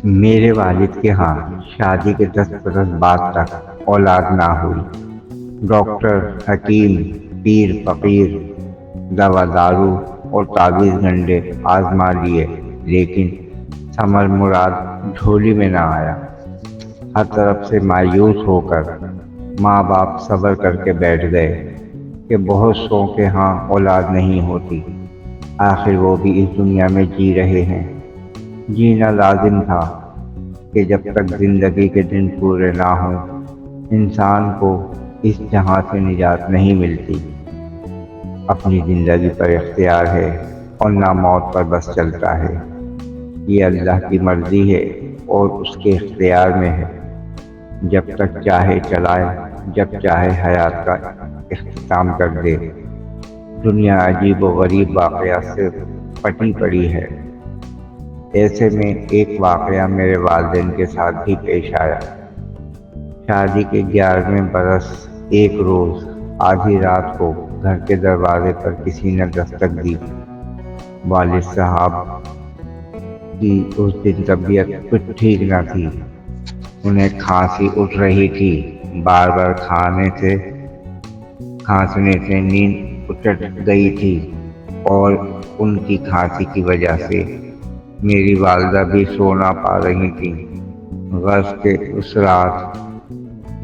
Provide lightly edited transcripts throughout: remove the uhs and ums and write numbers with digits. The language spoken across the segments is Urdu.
میرے والد کے ہاں شادی کے 10 برس بعد تک اولاد نہ ہوئی۔ ڈاکٹر، حکیم، پیر فقیر، دوا دارو اور تعویذ گنڈے آزما لیے، لیکن ثمر مراد جھولی میں نہ آیا۔ ہر طرف سے مایوس ہو کر ماں باپ صبر کر کے بیٹھ گئے کہ بہت سو کے ہاں اولاد نہیں ہوتی، آخر وہ بھی اس دنیا میں جی رہے ہیں۔ جینا لازم تھا کہ جب تک زندگی کے دن پورے نہ ہوں انسان کو اس جہاں سے نجات نہیں ملتی۔ اپنی زندگی پر اختیار ہے اور نہ موت پر بس چلتا ہے۔ یہ اللہ کی مرضی ہے اور اس کے اختیار میں ہے، جب تک چاہے چلائے، جب چاہے حیات کا اختتام کر دے۔ دنیا عجیب و غریب واقعات سے پٹی پڑی ہے۔ ایسے میں ایک واقعہ میرے والدین کے ساتھ بھی پیش آیا۔ شادی کے 11ویں برس ایک روز آدھی رات کو گھر کے دروازے پر کسی نے دستک دی۔ والد صاحب کی اس دن طبیعت کچھ ٹھیک نہ تھی، انہیں کھانسی اٹھ رہی تھی، بار بار کھانسنے سے نیند اچٹ گئی تھی، اور ان کی کھانسی کی وجہ سے میری والدہ بھی سو نہ پا رہی تھیں۔ غرض کہ اس رات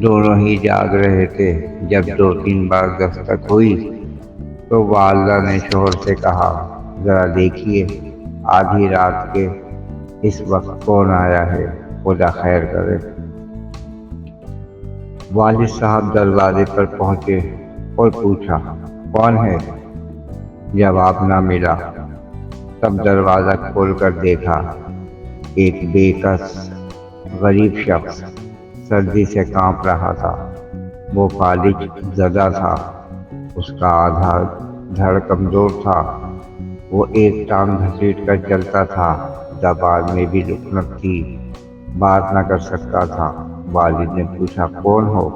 دونوں ہی جاگ رہے تھے۔ جب 2 3 بار دستک ہوئی تو والدہ نے شوہر سے کہا، ذرا دیکھیے آدھی رات کے اس وقت کون آیا ہے، خدا خیر کرے۔ والد صاحب دروازے پر پہنچے اور پوچھا، کون ہے؟ جواب نہ ملا۔ تب دروازہ کھول کر دیکھا، ایک بے کس غریب شخص سردی سے کانپ رہا تھا۔ وہ فالج زدہ تھا، اس کا آدھا دھڑ کمزور تھا، وہ ایک ٹانگ گھسیٹ کر چلتا تھا، زبان میں بھی لکنت تھی، بات نہ کر سکتا تھا۔ والد نے پوچھا، کون ہو؟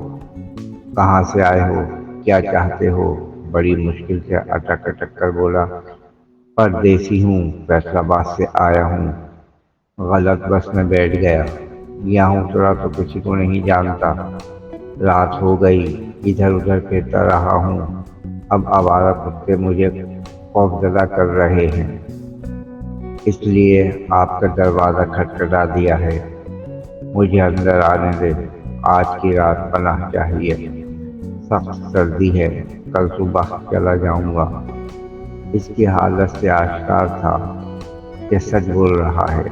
کہاں سے آئے ہو؟ کیا چاہتے ہو؟ بڑی مشکل سے اٹک اٹک کر بولا، پردیسی ہوں، فیصل آباد سے آیا ہوں، غلط بس میں بیٹھ گیا، یہاں اترا تو کسی کو نہیں جانتا، رات ہو گئی، ادھر ادھر پھرتا رہا ہوں، اب آوارہ کتے مجھے خوفزدہ کر رہے ہیں، اس لیے آپ کا دروازہ کھٹکھٹا دیا ہے، مجھے اندر آنے دے، آج کی رات پناہ چاہیے، سخت سردی ہے، کل صبح چلا جاؤں گا۔ اس کی حالت سے آشکار تھا کہ سچ بول رہا ہے۔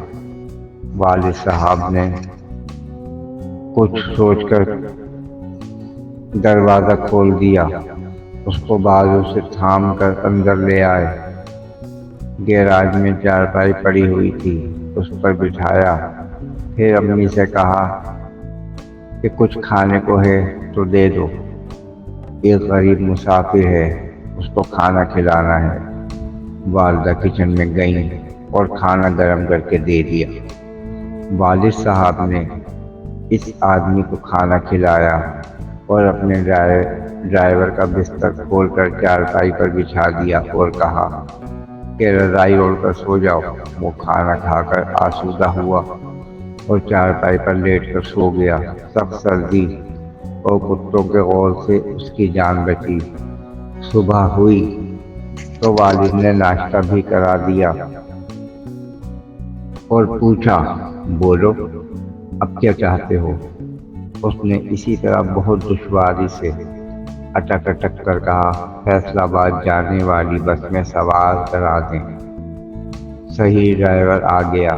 والد صاحب نے کچھ سوچ کر دروازہ کھول دیا، اس کو بازو سے تھام کر اندر لے آئے۔ گیراج میں چارپائی پڑی ہوئی تھی، اس پر بٹھایا، پھر امی سے کہا کہ کچھ کھانے کو ہے تو دے دو، ایک غریب مسافر ہے، اس کو کھانا کھلانا ہے۔ والدہ کچن میں گئیں اور کھانا گرم کر کے دے دیا۔ والد صاحب نے اس آدمی کو کھانا کھلایا اور اپنے ڈرائیور کا بستر کھول کر چارپائی پر بچھا دیا اور کہا کہ رضائی اوڑھ کر سو جاؤ۔ وہ کھانا کھا کر آسودہ ہوا اور چارپائی پر لیٹ کر سو گیا۔ سخت سردی اور کتوں کے غور سے اس کی جان بچی۔ صبح ہوئی تو والد نے ناشتہ بھی کرا دیا اور پوچھا، بولو اب کیا چاہتے ہو؟ اس نے اسی طرح بہت دشواری سے اٹک اٹک کر کہا، فیصل آباد جانے والی بس میں سوار کرا دیں۔ صحیح ڈرائیور آ گیا۔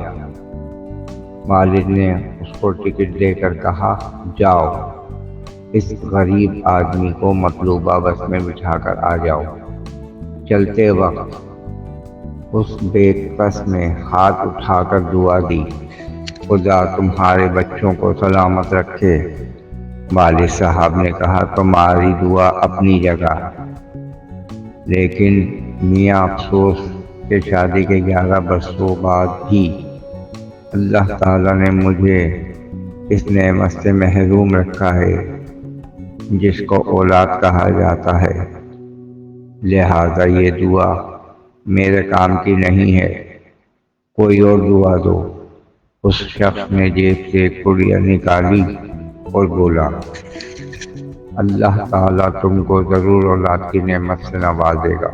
والد نے اس کو ٹکٹ دے کر کہا، جاؤ، اس غریب آدمی کو مطلوبہ بس میں بٹھا کر آ جاؤ۔ چلتے وقت اس بے کس نے ہاتھ اٹھا کر دعا دی، خدا تمہارے بچوں کو سلامت رکھے۔ والد صاحب نے کہا، تمہاری دعا اپنی جگہ، لیکن میاں افسوس کہ شادی کے 11 برسوں بعد بھی اللہ تعالیٰ نے مجھے اس نعمت سے محروم رکھا ہے جس کو اولاد کہا جاتا ہے، لہذا یہ دعا میرے کام کی نہیں ہے، کوئی اور دعا دو۔ اس شخص نے جیب سے ایک پڑیا نکالی اور بولا، اللہ تعالیٰ تم کو ضرور اولاد کی نعمت سے نوازے گا۔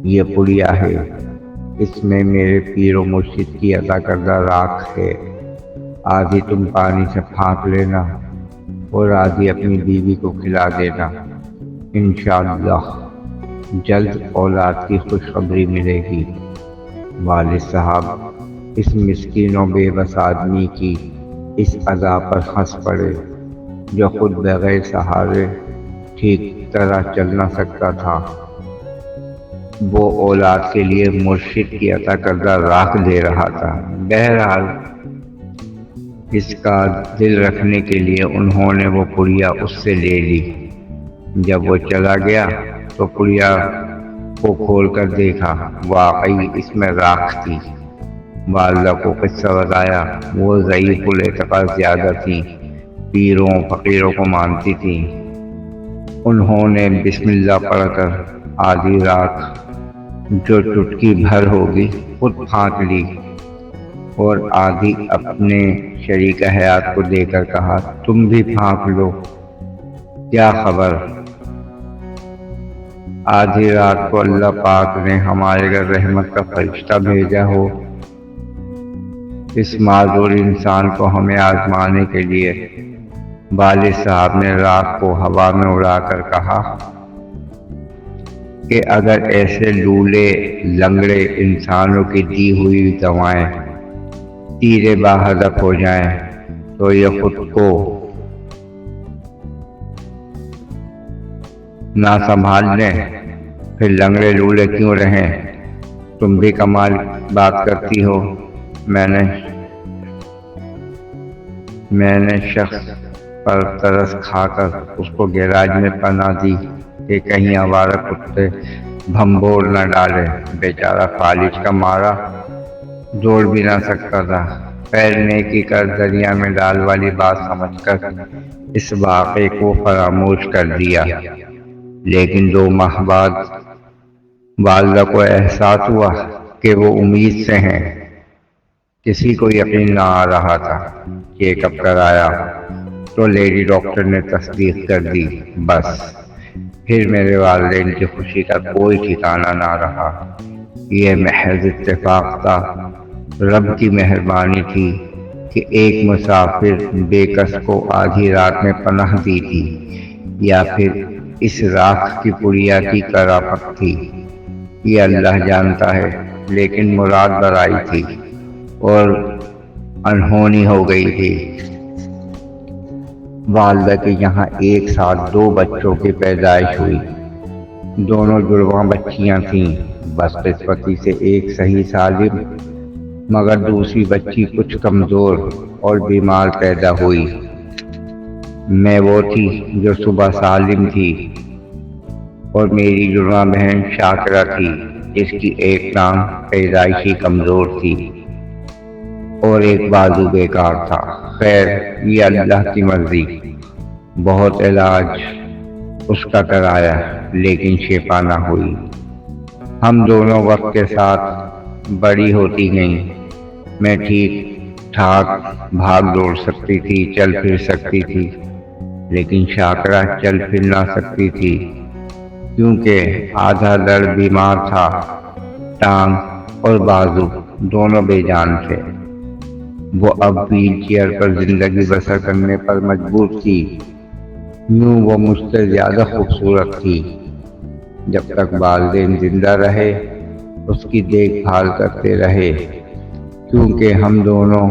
یہ پڑیا ہے، اس میں میرے پیر و مرشد کی عطا کردہ راکھ ہے، آدھی تم پانی سے پھانک لینا اور آدھی اپنی بیوی کو کھلا دینا، انشاءاللہ جلد اولاد کی خوشخبری ملے گی۔ والد صاحب اس مسکین و بے بس آدمی کی اس ادا پر ہنس پڑے جو خود بغیر سہارے ٹھیک طرح چل نہ سکتا تھا، وہ اولاد کے لیے مرشد کی عطا کردہ راکھ دے رہا تھا۔ بہرحال اس کا دل رکھنے کے لیے انہوں نے وہ پڑیا اس سے لے لی۔ جب وہ چلا گیا تو پڑیا کو کھول کر دیکھا، واقعی اس میں راکھ تھی۔ والدہ کو قصہ بتایا۔ وہ ضعیف الاعتقاد زیادہ تھیں، پیروں فقیروں کو مانتی تھیں۔ انہوں نے بسم اللہ پڑھ کر آدھی راکھ جو چٹکی بھر ہوگی خود پھانک لی اور آدھی اپنے شریک حیات کو دے کر کہا، تم بھی پھانک لو، کیا خبر۔ آدھی رات کو اللہ پاک نے ہمارے گھر رحمت کا فرشتہ بھیجا ہو، اس معذور انسان کو ہمیں آزمانے کے لیے۔ والد صاحب نے راکھ کو ہوا میں اڑا کر کہا کہ اگر ایسے لولے لنگڑے انسانوں کی دی ہوئی دوائیں تیرے باہدف ہو جائیں تو یہ خود کو نہ سنبھال لیں، پھر لنگڑے لولے کیوں رہیں۔ تم بھی کمال بات کرتی ہو۔ میں نے شخص پر ترس کھا کر اس کو گیراج میں پناہ دی کہ کہیں آوارہ کتے بھمبور نہ ڈالے۔ بیچارہ فالج کا مارا دوڑ بھی نہ سکتا تھا۔ خیر نیکی کر دریا میں ڈال والی بات سمجھ کر اس واقعے کو فراموش کر دیا، لیکن 2 ماہ بعد والدہ کو احساس ہوا کہ وہ امید سے ہیں۔ کسی کو یقین نہ آ رہا تھا۔ چیک اپ کرایا تو لیڈی ڈاکٹر نے تصدیق کر دی۔ بس پھر میرے والدین کی خوشی کا کوئی ٹھکانہ نہ رہا۔ یہ محض اتفاق تھا، رب کی مہربانی تھی کہ ایک مسافر بے کس کو آدھی رات میں پناہ دی تھی، یا پھر اس راکھ کی پڑیا کی کرامت تھی، یہ اللہ جانتا ہے، لیکن مراد برائی تھی اور انہونی ہو گئی تھی۔ والدہ کے یہاں ایک ساتھ 2 بچوں کی پیدائش ہوئی۔ دونوں جڑواں بچیاں تھیں۔ بدقسمتی سے ایک صحیح سالم مگر دوسری بچی کچھ کمزور اور بیمار پیدا ہوئی۔ میں وہ تھی جو صبح سالم تھی اور میری جڑواں بہن شاکرہ تھی جس کی ایک ٹانگ پیدائشی کمزور تھی اور ایک بازو بیکار تھا۔ خیر یہ اللہ کی مرضی۔ بہت علاج اس کا کرایا لیکن شفا نہ ہوئی۔ ہم دونوں وقت کے ساتھ بڑی ہوتی گئیں۔ میں ٹھیک ٹھاک بھاگ دوڑ سکتی تھی، چل پھر سکتی تھی، لیکن شاکرہ چل پھر نہ سکتی تھی کیونکہ آدھا دڑ بیمار تھا، ٹانگ اور بازو دونوں بے جان تھے۔ وہ اب ویل چیئر پر زندگی بسر کرنے پر مجبور تھی۔ یوں وہ مجھ سے زیادہ خوبصورت تھی۔ جب تک والدین زندہ رہے اس کی دیکھ بھال کرتے رہے، کیونکہ ہم دونوں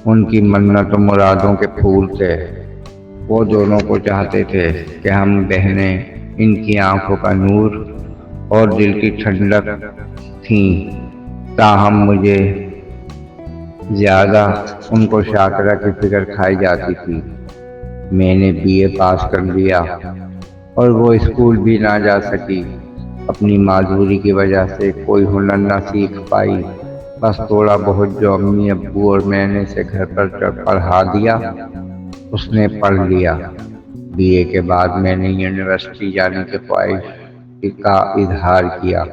ان کی منت و مرادوں کے پھول تھے۔ وہ دونوں کو چاہتے تھے کہ ہم بہنیں ان کی آنکھوں کا نور اور دل کی ٹھنڈک تھیں، تاہم مجھے زیادہ ان کو شاکرہ کی فکر کھائی جاتی تھی۔ میں نے BA پاس کر لیا اور وہ اسکول بھی نہ جا سکی۔ اپنی معذوری کی وجہ سے کوئی ہنر نہ سیکھ پائی، بس تھوڑا بہت جو امی ابو اور میں نے اسے گھر پر پڑھا دیا اس نے پڑھ لیا۔ BA کے بعد میں نے یونیورسٹی جانے کی خواہش کا اظہار کیا۔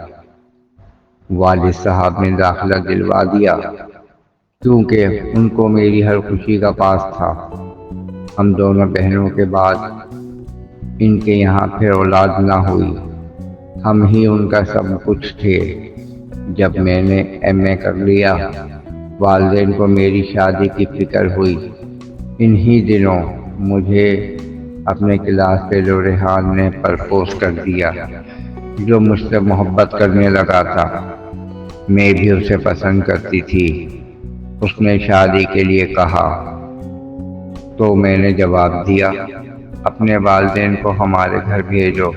والد صاحب نے داخلہ دلوا دیا۔ کیونکہ ان کو میری ہر خوشی کا پاس تھا۔ ہم دونوں بہنوں کے بعد ان کے یہاں پھر اولاد نہ ہوئی، ہم ہی ان کا سب کچھ تھے۔ جب میں نے ایم اے کر لیا، والدین کو میری شادی کی فکر ہوئی۔ انہی دنوں مجھے اپنے کلاس فیلو ریحان نے پرپوز کر دیا، جو مجھ سے محبت کرنے لگا تھا۔ میں بھی اسے پسند کرتی تھی۔ اس نے شادی کے لیے کہا تو میں نے جواب دیا، اپنے والدین کو ہمارے گھر بھیجو،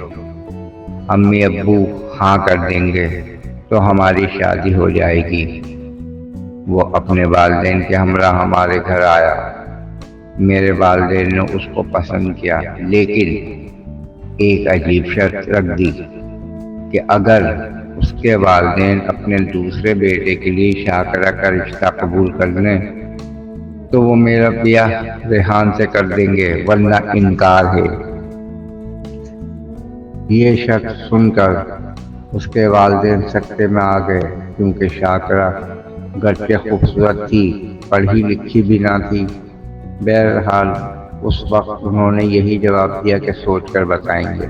امی ابو ہاں کر دیں گے تو ہماری شادی ہو جائے گی۔ وہ اپنے والدین کے ہمراہ ہمارے گھر آیا۔ میرے والدین نے اس کو پسند کیا، لیکن ایک عجیب شرط رکھ دی کہ اگر اس کے والدین اپنے دوسرے بیٹے کے لیے شاکرہ کا رشتہ قبول کر لیں تو وہ میرا بیاہ ریحان سے کر دیں گے، ورنہ انکار ہے۔ یہ شخص سن کر اس کے والدین سکتے میں آ گئے، کیونکہ شاکرہ گرچہ خوبصورت تھی، پڑھی لکھی بھی نہ تھی۔ بہرحال اس وقت انہوں نے یہی جواب دیا کہ سوچ کر بتائیں گے،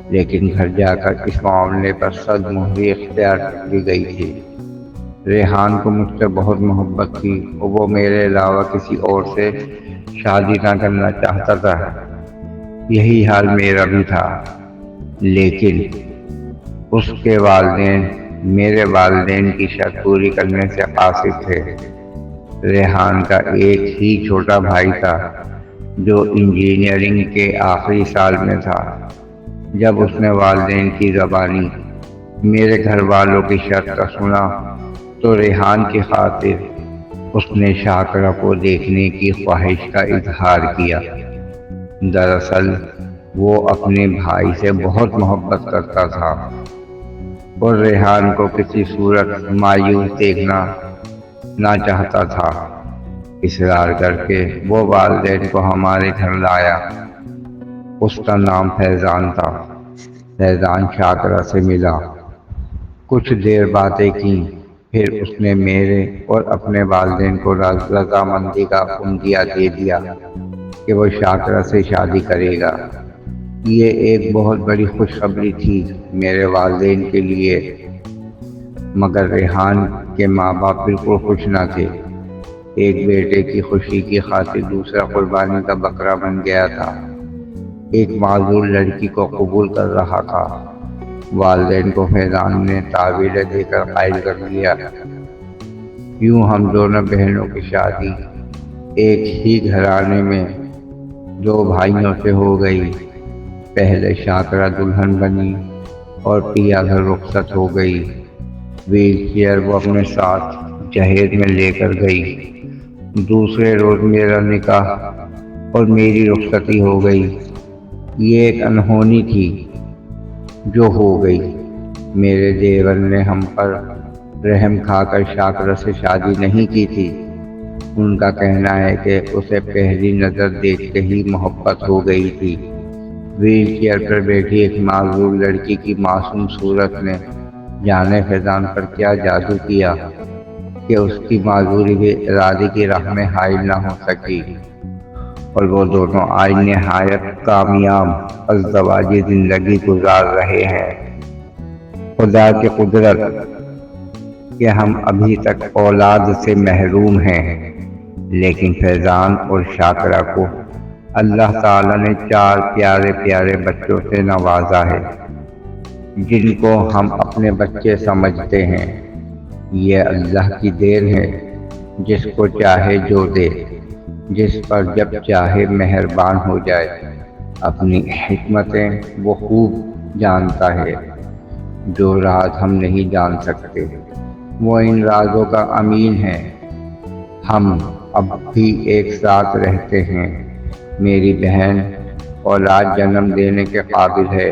لیکن گھر جا کر اس معاملے پر صد مہری اختیار کر لی گئی تھی۔ ریحان کو مجھ سے بہت محبت تھی اور وہ میرے علاوہ کسی اور سے شادی نہ کرنا چاہتا تھا۔ یہی حال میرا بھی تھا، لیکن اس کے والدین میرے والدین کی شرط پوری کرنے سے قاصر تھے۔ ریحان کا ایک ہی چھوٹا بھائی تھا جو انجینئرنگ کے آخری سال میں تھا۔ جب اس نے والدین کی زبانی میرے گھر والوں کی شرط کا سنا تو ریحان کی خاطر اس نے شاکرہ کو دیکھنے کی خواہش کا اظہار کیا۔ دراصل وہ اپنے بھائی سے بہت محبت کرتا تھا اور ریحان کو کسی صورت مایوس دیکھنا نہ چاہتا تھا۔ اصرار کر کے وہ والدین کو ہمارے گھر لایا۔ اس کا نام فیضان تھا۔ فیضان شاکرہ سے ملا، کچھ دیر باتیں کیں، پھر اس نے میرے اور اپنے والدین کو رضامندی کا عندیہ دے دیا کہ وہ شاکرہ سے شادی کرے گا۔ یہ ایک بہت بڑی خوشخبری تھی میرے والدین کے لیے، مگر ریحان کے ماں باپ بالکل خوش نہ تھے۔ ایک بیٹے کی خوشی کی خاطر دوسرا قربانی کا بکرا بن گیا تھا۔ ایک معذور لڑکی کو قبول کر رہا تھا۔ والدین کو فیضان نے تعویذیں دے کر قائل کر لیا۔ یوں ہم دونوں بہنوں کی شادی ایک ہی گھرانے میں دو بھائیوں سے ہو گئی۔ پہلے شاکرہ دلہن بنی اور پیا گھر رخصت ہو گئی۔ ویل چیئر وہ اپنے ساتھ جہیز میں لے کر گئی۔ دوسرے روز میرا نکاح اور میری رخصتی ہو گئی۔ یہ ایک انہونی تھی جو ہو گئی۔ میرے دیور نے ہم پر رحم کھا کر شاکرہ سے شادی نہیں کی تھی۔ ان کا کہنا ہے کہ اسے پہلی نظر دیکھتے ہی محبت ہو گئی تھی۔ ویل چیئر پر بیٹھی ایک معذور لڑکی کی معصوم صورت نے جانے فیضان پر کیا جادو کیا کہ اس کی معذوری بھی ارادے کی راہ میں حائل نہ ہو سکی، اور وہ دونوں آج نہایت کامیاب ازدواجی زندگی گزار رہے ہیں۔ خدا کی قدرت کہ ہم ابھی تک اولاد سے محروم ہیں، لیکن فیضان اور شاکرہ کو اللہ تعالیٰ نے 4 پیارے پیارے بچوں سے نوازا ہے، جن کو ہم اپنے بچے سمجھتے ہیں۔ یہ اللہ کی دین ہے، جس کو چاہے جو دے، جس پر جب چاہے مہربان ہو جائے۔ اپنی حکمتیں وہ خوب جانتا ہے، جو راز ہم نہیں جان سکتے۔ وہ ان رازوں کا امین ہے۔ ہم اب بھی ایک ساتھ رہتے ہیں۔ میری بہن اولاد جنم دینے کے قابل ہے،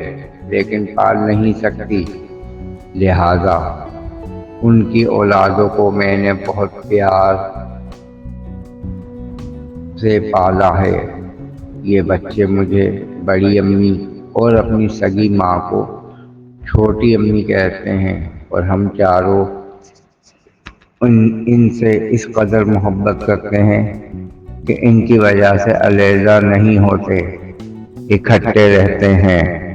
لیکن پال نہیں سکتی، لہذا ان کی اولادوں کو میں نے بہت پیار سے پالا ہے۔ یہ بچے مجھے بڑی امی اور اپنی سگی ماں کو چھوٹی امی کہتے ہیں، اور ہم چاروں ان سے اس قدر محبت کرتے ہیں کہ ان کی وجہ سے علیحدہ نہیں ہوتے، اکٹھے رہتے ہیں۔